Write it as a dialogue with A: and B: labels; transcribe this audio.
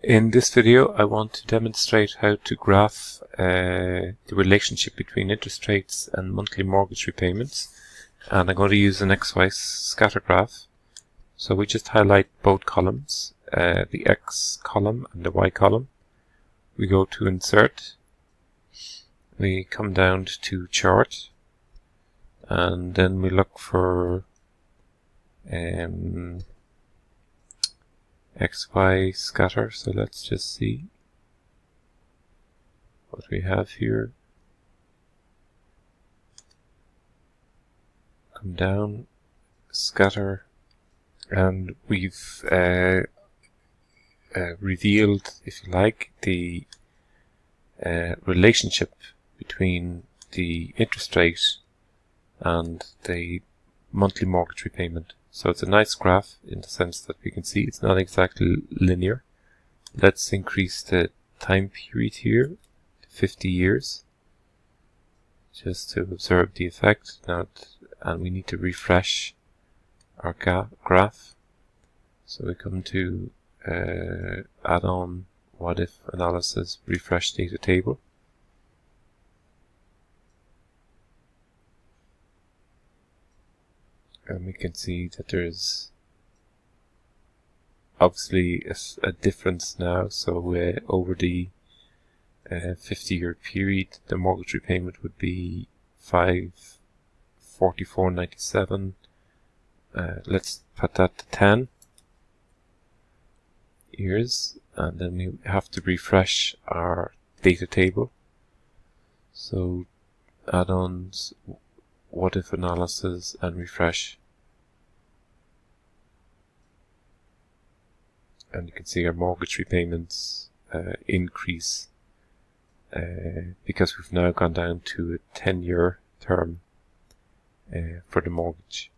A: In this video, I want to demonstrate how to graph the relationship between interest rates and monthly mortgage repayments. And I'm going to use an XY scatter graph. So we just highlight both columns, the X column and the Y column. We go to Insert. We come down to Chart. And then we look for XY scatter. So let's just see what we have here. Come down, scatter, and we've revealed, if you like, the relationship between the interest rate and the monthly mortgage repayment. So it's a nice graph in the sense that we can see it's not exactly linear. Let's increase the time period here to 50 years just to observe the effect. And we need to refresh our graph. So we come to add on what if analysis, refresh data table. And we can see that there's obviously a difference now. So over the 50-year period, the mortgage repayment would be $544.97. Let's put that to 10 years, and then we have to refresh our data table. So add-ons, what if analysis, and refresh. And you can see our mortgage repayments increase because we've now gone down to a 10-year term for the mortgage.